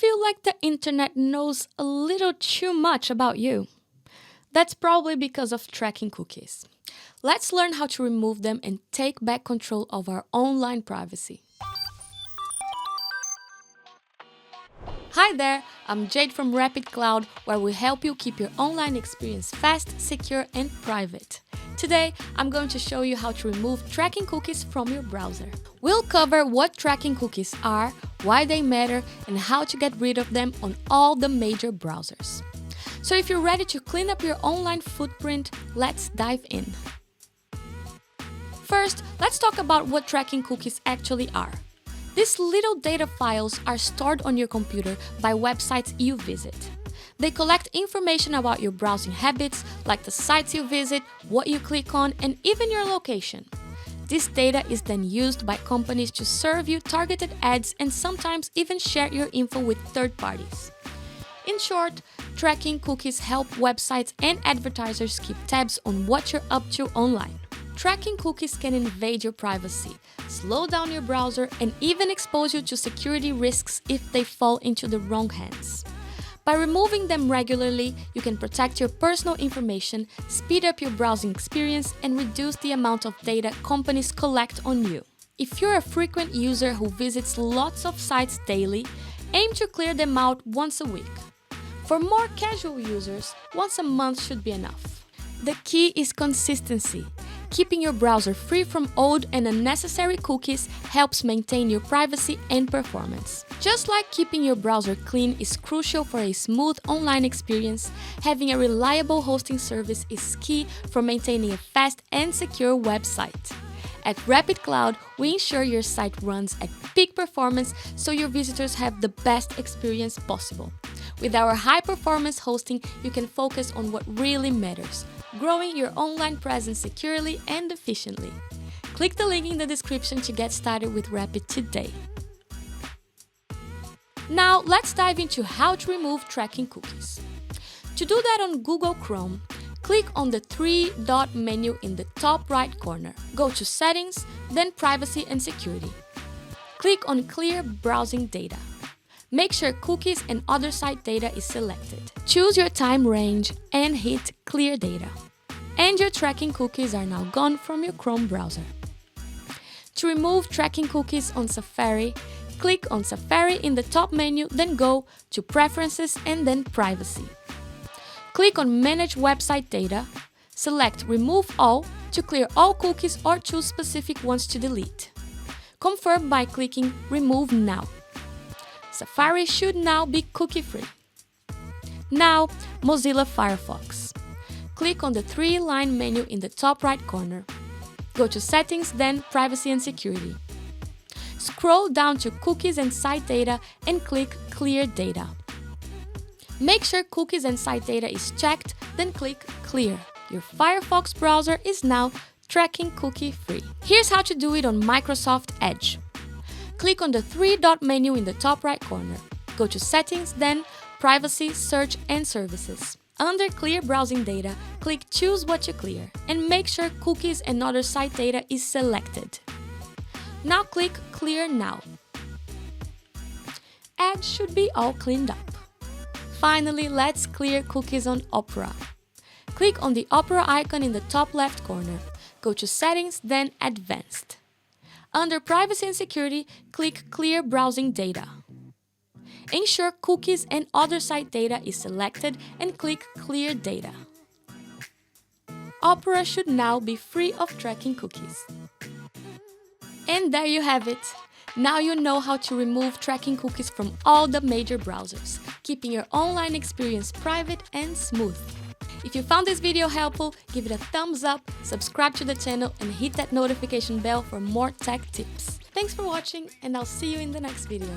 feel like the internet knows a little too much about you? That's probably because of tracking cookies. Let's learn how to remove them and take back control of our online privacy. Hi there, I'm Jade from Rapyd Cloud, where we help you keep your online experience fast, secure, and private. Today, I'm going to show you how to remove tracking cookies from your browser. We'll cover what tracking cookies are, why they matter, and how to get rid of them on all the major browsers. So if you're ready to clean up your online footprint, let's dive in. First, let's talk about what tracking cookies actually are. These little data files are stored on your computer by websites you visit. They collect information about your browsing habits, like the sites you visit, what you click on, and even your location. This data is then used by companies to serve you targeted ads and sometimes even share your info with third parties. In short, tracking cookies help websites and advertisers keep tabs on what you're up to online. Tracking cookies can invade your privacy, slow down your browser, and even expose you to security risks if they fall into the wrong hands. By removing them regularly, you can protect your personal information, speed up your browsing experience, and reduce the amount of data companies collect on you. If you're a frequent user who visits lots of sites daily, aim to clear them out once a week. For more casual users, once a month should be enough. The key is consistency. Keeping your browser free from old and unnecessary cookies helps maintain your privacy and performance. Just like keeping your browser clean is crucial for a smooth online experience, having a reliable hosting service is key for maintaining a fast and secure website. At Rapyd Cloud, we ensure your site runs at peak performance so your visitors have the best experience possible. With our high-performance hosting, you can focus on what really matters, growing your online presence securely and efficiently. Click the link in the description to get started with Rapyd today. Now, let's dive into how to remove tracking cookies. To do that on Google Chrome, click on the three-dot menu in the top right corner. Go to Settings, then Privacy and Security. Click on Clear Browsing Data. Make sure cookies and other site data is selected. Choose your time range and hit Clear Data. And your tracking cookies are now gone from your Chrome browser. To remove tracking cookies on Safari, click on Safari in the top menu, then go to Preferences and then Privacy. Click on Manage Website Data, select Remove All to clear all cookies or choose specific ones to delete. Confirm by clicking Remove Now. Safari should now be cookie-free. Now, Mozilla Firefox. Click on the three-line menu in the top right corner. Go to Settings, then Privacy and Security. Scroll down to Cookies and Site Data and click Clear Data. Make sure cookies and site data is checked, then click Clear. Your Firefox browser is now tracking cookie-free. Here's how to do it on Microsoft Edge. Click on the three-dot menu in the top right corner. Go to Settings, then Privacy, Search and Services. Under Clear Browsing Data, click Choose what to clear and make sure cookies and other site data is selected. Now click Clear Now. Edge should be all cleaned up. Finally, let's clear cookies on Opera. Click on the Opera icon in the top left corner. Go to Settings, then Advanced. Under Privacy and Security, click Clear Browsing Data. Ensure cookies and other site data is selected and click Clear Data. Opera should now be free of tracking cookies. And there you have it. Now you know how to remove tracking cookies from all the major browsers, keeping your online experience private and smooth. If you found this video helpful, give it a thumbs up, subscribe to the channel, and hit that notification bell for more tech tips. Thanks for watching, and I'll see you in the next video.